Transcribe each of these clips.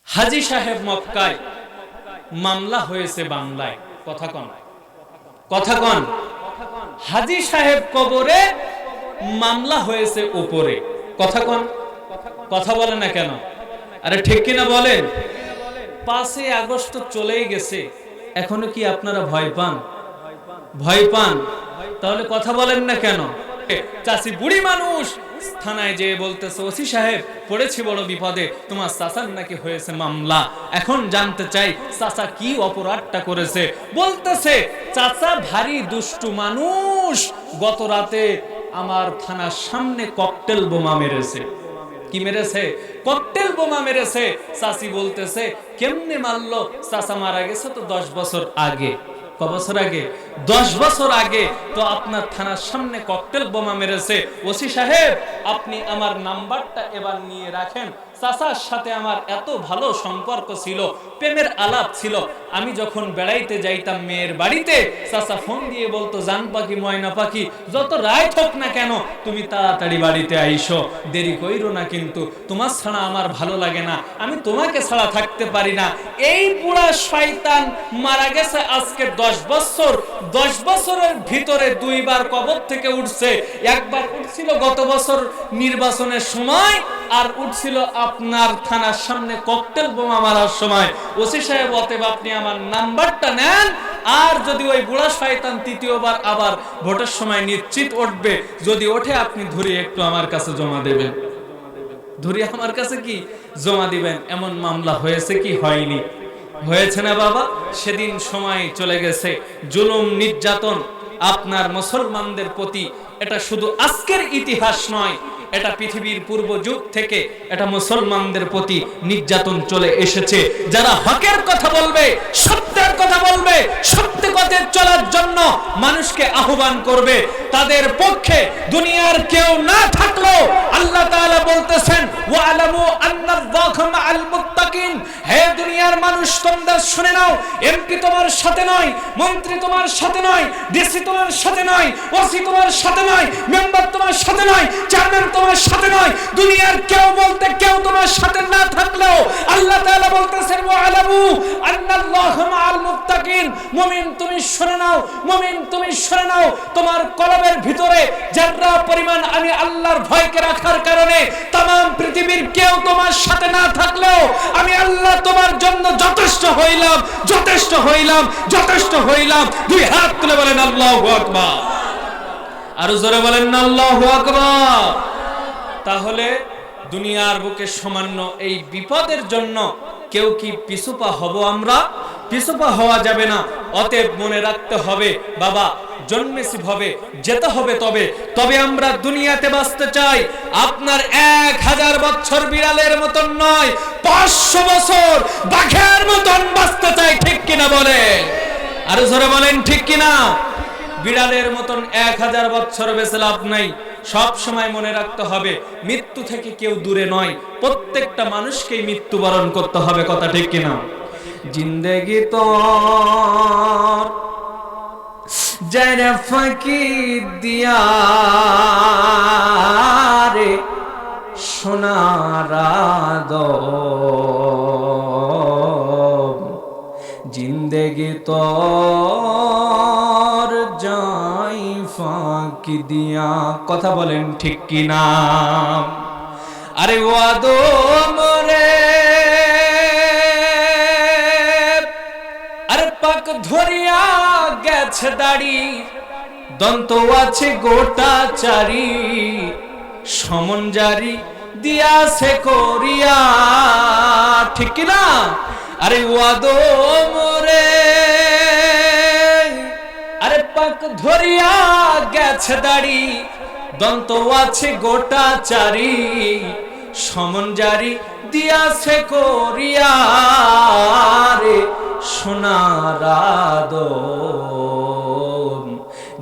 হাজী সাহেব মক্কায়, মামলা হয়েছে বাংলায়। কথা কন, কথা কন। হাজী সাহেব কবরে, মামলা হয়েছে উপরে। কথা কন, কথা বলে না কেন? আরে ঠিক কিনা বলেন? 5ই আগস্ট চলেই গেছে, এখনো কি আপনারা ভয় পান? ভয় পান? তাহলে কথা বলেন না কেন? চাচি বুড়ি মানুষ থানায় যেয়ে বলতেছে, ওসি সাহেব পড়েছি বড় বিপদে, তোমার চাচার নাকি হয়েছে মামলা। এখন জানতে চাই চাচা কি অপরাধটা করেছে। বলতেছে, চাচা ভারী দুষ্টু মানুষ, গত রাতে আমার থানার সামনে ককটেল বোমা মেরেছে। কি মেরেছে? ককটেল বোমা মেরেছে। চাচি বলতেছে, কেমনে মারলো? চাচা মারা গেছে তো 10 বছর আগে। ক বছর আগে? 10 বছর আগে। তো আপনার থানার সামনে ককটেল বোমা মেরেছে। ওসি সাহেব, আপনি আমার নাম্বারটা এবার নিয়ে রাখেন। চাচার সাথে আমার এত ভালো সম্পর্ক ছিল, প্রেমের আলাপ ছিল। আমি যখন বেড়াইতে যাইতাম মেয়ের বাড়িতে, চাচা ফোন দিয়ে বলতো, জান পাখি, ময়না পাখি, যত রাত হোক না কেন তুমি তাড়াতাড়ি বাড়িতে আইসো, দেরি কইরো না, কিন্তু তোমার ছাড়া আমার ভালো লাগে না, আমি তোমাকে ছাড়া থাকতে পারি না। এই বুড়া শয়তান মারা গেছে আজকে 10 বছর। 10 বছরের ভিতরে 2 বার কবর থেকে উঠছে। একবার উঠছিল গত বছর নির্বাচনের সময়, আর উঠছিল আপনার থানার সামনে ককটেল বোমা মারার সময়। ওসি সাহেব, অতএব আপনি আমার নাম্বারটা নেন, আর যদি ওই বুড়া শয়তান তৃতীয়বার আবার ভোটের সময় নিশ্চিত উঠবে, যদি ওঠে আপনি ধরে একটু আমার কাছে জমা দেবেন। ধরে আমার কাছে কি জমা দিবেন। এমন মামলা হয়েছে কি হয়নি? হয়েছে না বাবা? সেদিন সময় চলে গেছে। জুলুম নির্যাতন আপনার মুসলমানদের প্রতি, এটা শুধু আজকের ইতিহাস নয়, এটা পৃথিবীর পূর্ব যুগ থেকে এটা মুসলমানদের প্রতি নির্যাতন চলে এসেছে। যারা হকের কথা বলবে, সত্যের কথা বলবে, সত্য পথে চলার জন্য মানুষকে আহ্বান করবে, তাদের পক্ষে দুনিয়ার কেউ না থাকলেও আল্লাহ তাআলা বলতেছেন, ওয়ালামু আন্নাল্লাহা মাআল মুত্তাকিন। হে দুনিয়ার মানুষ, তোমরা শুনে নাও, এমপি তোমার সাথে নয়, মন্ত্রী তোমার সাথে নয়, ডিসি তোমার সাথে নয়, ওসি তোমার সাথে নয়, মেম্বার তোমার সাথে নয়, চেয়ারম্যান তোমার সাথে নয়, দুনিয়ার কেউ বলতে কেউ তোমার সাথে না থাকলেও আল্লাহ তাআলা বলতেছেন, ওয়ালামু আন্নাল্লাহা মাআল মুত্তাকিন। মুমিন তুমি শুনে নাও, মুমিন তুমি শুনে নাও, তোমার কলবের ভিতরে যারা পরিমাণ আমি আল্লাহর ভয়কে রাখার কারণে तमाम পৃথিবীর কেউ তোমার সাথে না থাকলেও আমি আল্লাহ তোমার জন্য যথেষ্ট হইলাম, যথেষ্ট হইলাম, যথেষ্ট হইলাম। 2 হাত তুলে বলেন আল্লাহু আকবার। আর জোরে বলেন না আল্লাহু আকবার। তাহলে দুনিয়ার বুকে সামান্য এই বিপদের জন্য কেউ কি পিছুপা হব? আমরা পিছুপা হওয়া যাবে না। অতএব মনে রাখতে হবে, বাবা জন্মেছি ভাবে যেতে হবে, তবে তবে আমরা দুনিয়াতে বাঁচতে চাই। আপনার 1000 বছর বিড়ালের মতন নয়, 500 বছর বাঘের মতন বাঁচতে চাই। ঠিক কিনা বলে? আর জোরে বলেন ঠিক কিনা? বিড়ালের মতন 1000 বছর বেঁচে লাভ নাই। সব সময় মনে রাখতে হবে, মৃত্যু থেকে কেউ দূরে নয়, প্রত্যেকটা মানুষকেই মৃত্যুবরণ করতে হবে। কথা ঠিক কিনা? জিন্দেগি তো যারা ফাঁকি দিয়া রে সোনার জিন্দেগি তো যাই ফাঁকি দিয়া। কথা বলেন ঠিক কিনা? আরে ওয়াদো মরে, আরে পাক ধরিয়া গেছে দাড়ি, দন্ত আছে গোটা চারি, সমন জারি দিয়াছে করিয়া। ঠিক কিনা? আরে ওয়াদো মরে, আরে পাক ধরিয়া গেছে দাড়ি, দন্ত আছে গোটা চারি, সমন জারি দিয়াছে করিয়া রে সোনার আদম।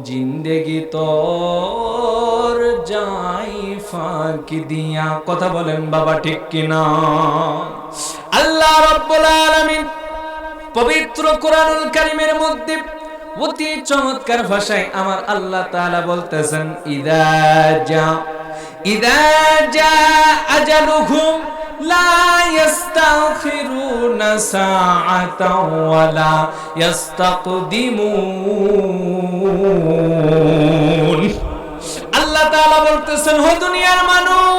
জিন্দেগি তোর যাই ফাঁকি দিয়া। কথা বলেন বাবা ঠিক কিনা? আল্লাহ রাব্বুল আলামিন পবিত্র কোরআনুল কারীমের মধ্যে অতি চমৎকার ভাষায় আমার আল্লাহ তাআলা বলতেছেন, ইদা জা আজালুহুম লা ইস্তাখিরুনা সাআতাও ওয়ালা ইস্তাকদিমুন। আল্লাহ তাআলা বলতেছেন, ও দুনিয়ার মানুষ,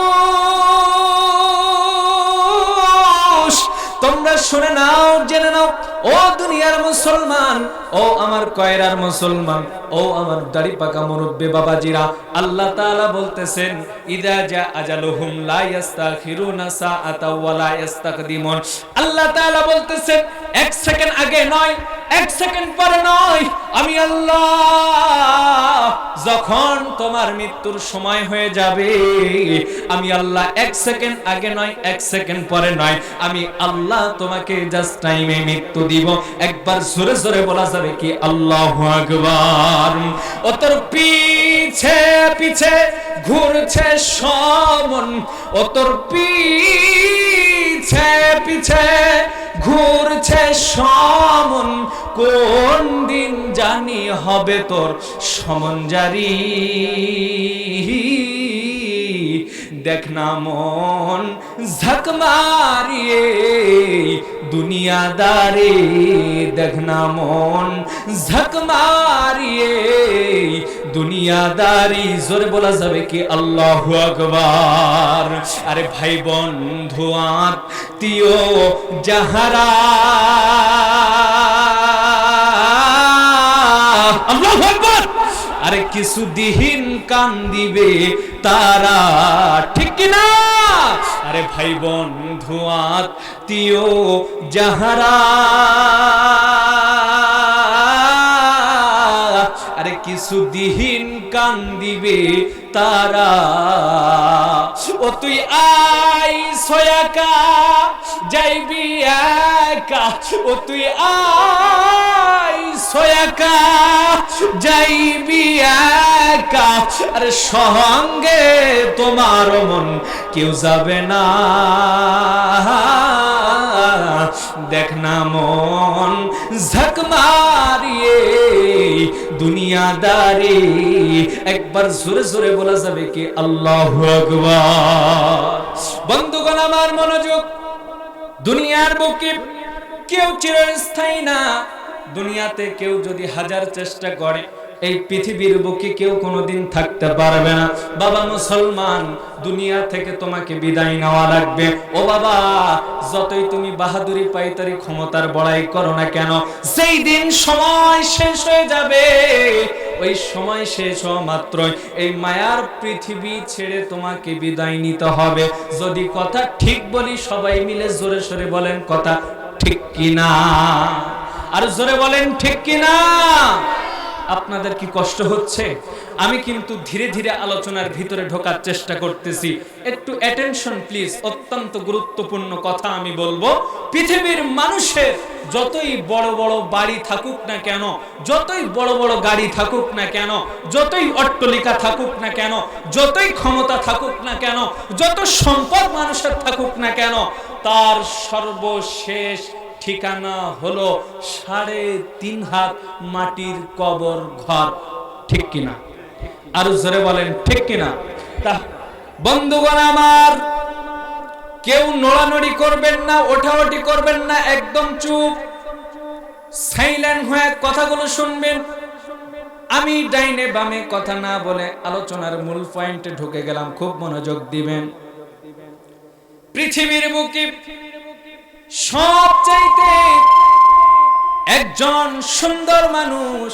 তোমরা শুনে নাও, জেনে নাও, ও দুনিয়ার মুসলমান, ও আমার কয়রার মুসলমান, ও আমার দাড়ি পাকা মুরব্বি বাবাজিরা, আল্লাহ তাআলা বলতেছেন, ইদা জা আজালুহুম লা ইস্তাখিরুনা সাআতা ওয়া লা ইস্তাকদিমুন। আল্লাহ তাআলা বলতেছেন, এক সেকেন্ড আগে নয়, এক সেকেন্ড পরে নয়, আমি আল্লাহ যখন তোমার মৃত্যুর সময় হয়ে যাবে, আমি আল্লাহ এক সেকেন্ড আগে নয়, এক সেকেন্ড পরে নয়, আমি আল্লাহ তোমাকে জাস্ট টাইমে মৃত্যু দিব। একবার জোরে জোরে বলা যাবে কি আল্লাহু আকবার। ও তোর পিছে পিছে ঘুরছে সমন, ও তোর পিছে পিছে ঘুরছে সমন, কোন দিন জানি হবে তোর সমন জারি। দেখ না মন ঝাঁক মারিয়ে দুনিয়াদারি, দেখ না মন ঝাঁক মারিয়ে দুনিয়াদারি। জোরে বলা যাবে কি আল্লাহু আকবার। আরে ভাই বন্ধু আত্মীয় যাহারা, আল্লাহু আকবার। আরে কিছু দিন কান দিবে তারা, ঠিক কিনা? আরে ভাই বন্ধু আত্মীয় যাহারা, আরে কিছু দিন কান দিবে তারা। ও তুই আই সয়াকা যাইবি একা, ও তুই আই সয়াকা যাইবি একা। আরে সঙ্গে তোমার মন কেউ যাবে না। দেখ না মন ঝাঁক মারিয়ে দুনিয়াদারি। একবার জোরে জোরে বলা যাবে কি আল্লাহু আকবার। বন্ধুগণ আমার মনোযোগ, দুনিয়ার বুকে কেউ চিরস্থায়ী না। দুনিয়াতে কেউ যদি হাজার চেষ্টা করে, এই পৃথিবীর বুকে কেউ কোনোদিন থাকতে পারবে না। বাবা মুসলমান, দুনিয়া থেকে তোমাকে বিদায় নেওয়া লাগবে। ও বাবা, যতই তুমি বাহাদুরি পাইতারি ক্ষমতার বড়াই করো না কেন, সেই দিন সময় শেষ হয়ে যাবে। ওই সময় শেষ হওয়া মাত্রই এই মায়ার পৃথিবী ছেড়ে তোমাকে বিদায় নিতে হবে। যদি কথা ঠিক বলি, সবাই মিলে জোরে সোরে বলেন কথা ঠিক কিনা? আর জোরে বলেন ঠিক কিনা? আপনাদের কি কষ্ট হচ্ছে? আমি কিন্তু ধীরে ধীরে আলোচনার ভিতরে ঢোকার চেষ্টা করতেছি, একটু অ্যাটেনশন প্লিজ। অত্যন্ত গুরুত্বপূর্ণ কথা আমি বলবো। পৃথিবীর মানুষের যতই বড় বড় বাড়ি থাকুক না কেন, যতই বড় বড় গাড়ি থাকুক না কেন, যতই অট্টালিকা থাকুক না কেন, যতই ক্ষমতা থাকুক না কেন, যত সম্পদ মানুষের থাকুক না কেন, তার সর্বশেষ ঠিকানা হলো 3.5 হাত মাটির কবর ঘর। ঠিক কিনা? আর জোরে বলেন ঠিক কিনা? বন্ধুগণ আমার, কেউ নড়ানড়ি করবেন না, ওঠাওঠি করবেন না, একদম চুপ সাইলেন্ট হয়ে কথাগুলো শুনবেন। আমি ডাইনে বামে কথা না বলে আলোচনার মূল পয়েন্টে ঢুকে গেলাম, খুব মনোযোগ দিবেন। পৃথিবীর বুকে সবচাইতে একজন সুন্দর মানুষ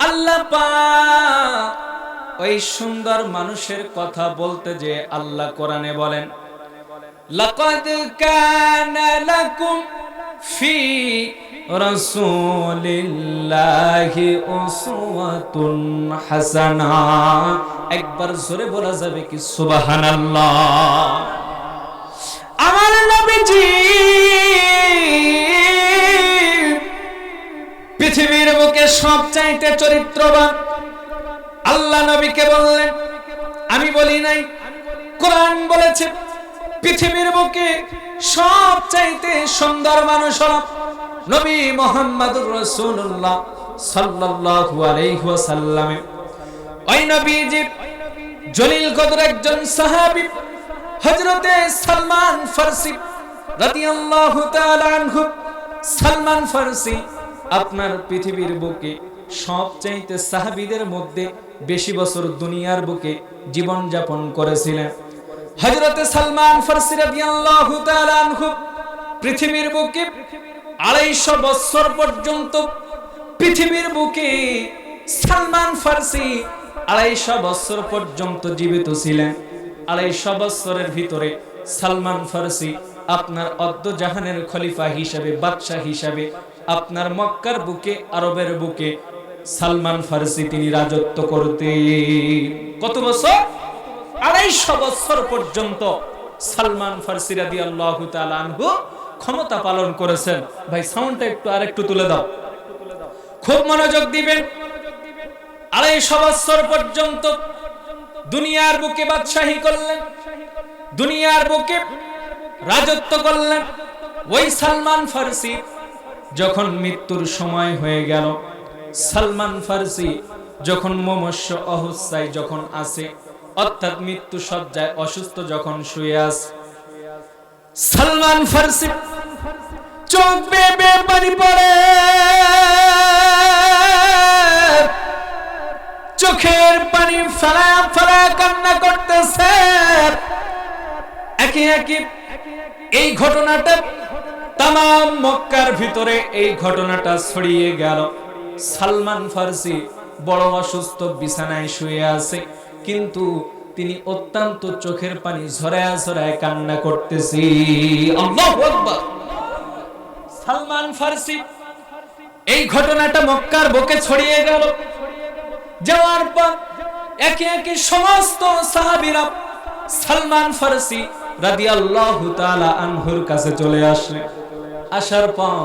আল্লাহ পাক, ওই সুন্দর মানুষের কথা বলতে যে আল্লাহ কোরআনে বলেন, লাকাদ কানা লাকুম ফি রাসূলিল্লাহি উসওয়াতুন হাসানা। একবার জোরে বলা যাবে কি সুবহানাল্লাহ। আমার নবীজি পৃথিবীর বুকে সবচাইতে চরিত্রবান। আল্লাহ নবীকে বললেন, আমি বলি নাই, কোরআন বলেছে পৃথিবীর বুকে সবচাইতে সুন্দর মানুষ হলো নবী মুহাম্মদুর রাসূলুল্লাহ সাল্লাল্লাহু আলাইহি ওয়াসাল্লাম। ওই নবীজি জলিল কদর একজন সাহাবী হযরতে সালমান ফারসি রাদিয়াল্লাহু তাআলা আনহু, সালমান ফারসি আপনার পৃথিবীর বুকে সবচাইতে সাহাবীদের মধ্যে বেশি বছর দুনিয়ার বুকে জীবন যাপন করেছিলেন। হযরতে সালমান ফারসি রাদিয়াল্লাহু তাআলা আনহু পৃথিবীর বুকে 250 বছর পর্যন্ত পৃথিবীর বুকে সালমান ফারসি 250 বছর পর্যন্ত জীবিত ছিলেন। 250 বছরের ভিতরে সালমান ফারসি আপনার অর্ধ জাহানের খলিফা হিসাবে, বাদশা হিসাবে আপনার মক্কার বুকে, আরবের বুকে সালমান ফারসি তিনি রাজত্ব করতেন। কত বছর? 250 বছর পর্যন্ত সালমান ফারসি রাদিয়াল্লাহু তাআলা আনহু ক্ষমতা পালন করেছেন। ভাই সাউন্ডটা আরেকটু তুলে দাও, খুব মনোযোগ দিবেন। 250 বছর পর্যন্ত দুনিয়ার বুকে বাদশাহী করলেন, দুনিয়ার বুকে রাজত্ব করলেন। ওই সালমান ফারসি যখন মৃত্যুর সময় হয়ে গেল, সালমান ফারসি যখন মুমূর্ষ অবস্থায় যখন আছে, অর্থাৎ মৃত্যু শয্যায় অসুস্থ যখন শুয়ে আছে, সালমান ফারসি চোখ বেয়ে বেয়ে পানি পড়ে, চোখের পানি ফেলা ফেলা কান্না করতেছে। একে একে এই ঘটনাটা তামাম মক্কার ভিতরে এই ঘটনাটা ছড়িয়ে গেল। সালমান ফারসি বড় অসুস্থ, বিছানায় শুয়ে আছে, কিন্তু তিনি অত্যন্ত চোখের পানি ঝরায়া ঝরায়া কান্না করতেছি। আল্লাহু আকবার। সালমান ফারসি এই ঘটনাটা মক্কার বুকে ছড়িয়ে গেল। যাওয়ার পর একে একে সমস্ত সাহাবীরা সালমান ফারসি রাদিয়াল্লাহু তাআলা আনহুর কাছে চলে আসলেন। আসার পর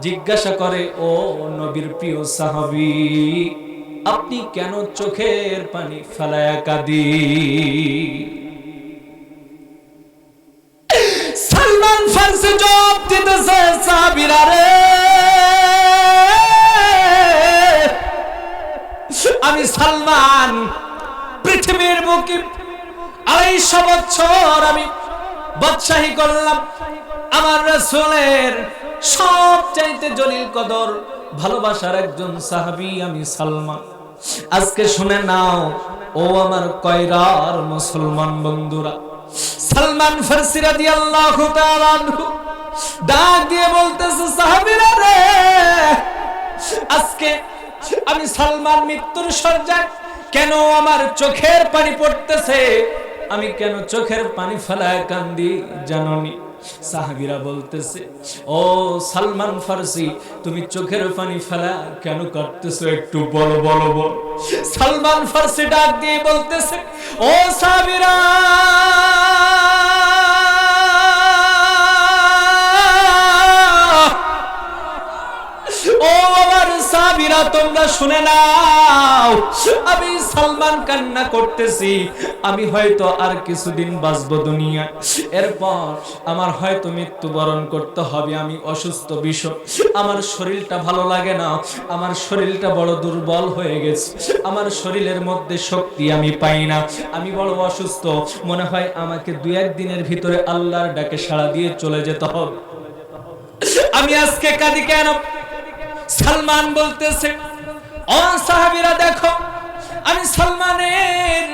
জিজ্ঞাসা করে, ও নবীর প্রিয় সাহাবী, আপনি কেন চোখের পানি ফেলায়া কাঁদেন? সালমান ফারসি জবাব দিতেছে, সাহাবীরা রে, আমি সালমান পৃথিবীর বুকে 250 বছর আমি বাদশাহী করলাম। আমার রাসূলের সবচাইতে জলিল কদর ভালোবাসার একজন সাহাবী আমি সালমান। আজকে শুনে নাও ও আমার কয়রার মুসলমান বন্ধুরা, সালমান ফারসি রাদিয়াল্লাহু তাআলা আনহু ডাক দিয়ে বলতেছে, সাহাবীরা রে, আজকে আমি সালমান মৃত্যুর শয্যায়, কেন আমার চোখের পানি পড়তেছে, আমি কেন চোখের পানি ফেলায় কান্দি জানোনি? সাহাবীরা বলতেছে, ও সালমান ফারসি, তুমি চোখের পানি ফেলা কেন কাঁদতেছো, একটু বলো বলো বলো। সালমান ফারসি ডাক দিয়ে বলতেছে, ও সাহাবীরা, ও আমার সাহাবীরা, তোমরা শুনে নাও, আমি সালমান কান্না করতেছি। আমি হয়তো আর কিছুদিন বাঁচবো দুনিয়া, এরপর আমার হয়তো মৃত্যুবরণ করতে হবে। আমি অসুস্থ বিষয়, আমার শরীরটা ভালো লাগে না, আমার শরীরটা বড় দুর্বল হয়ে গেছে, আমার শরীরের মধ্যে শক্তি আমি পাই না, আমি বড় অসুস্থ। মনে হয় আমাকে 2-1 দিনের ভিতরে আল্লাহর ডাকে সাড়া দিয়ে চলে যেতে হবে। আমি আজকে কাঁদি কেন? সালমান বলতেছে, ও সাহাবীরা দেখো, আমি সালমানের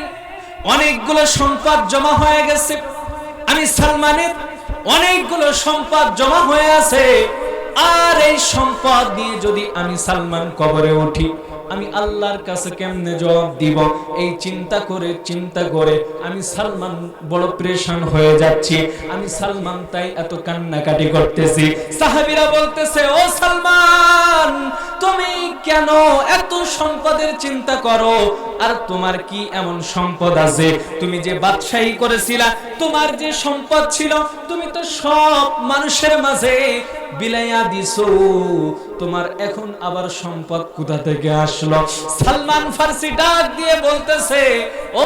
অনেকগুলো সম্পদ জমা হয়ে গেছে, আমি সালমানের অনেকগুলো সম্পদ জমা হয়ে আছে, আর এই সম্পদ নিয়ে যদি আমি সালমান কবরে উঠি, আমি আল্লাহর কাছে কেমনে জবাব দিব? এই চিন্তা করে আমি সালমান বড় পেরেশান হয়ে যাচ্ছি। আমি সালমান তাই এত কান্নাকাটি করতেছি। সাহাবীরা বলতেছে, ও সালমান, তুমি কেন এত সম্পদের চিন্তা করো? আর তোমার কি এমন সম্পদ আছে? তুমি যে বাদশাহী করেছিলা, তোমার যে সম্পদ ছিল, তুমি তো সব মানুষের মাঝে বিলাইয়া দিছো। তোমার এখন আবার সম্পদ কোথা থেকে আসলো? সালমান ফারসি ডাক দিয়ে বলতেছে, ও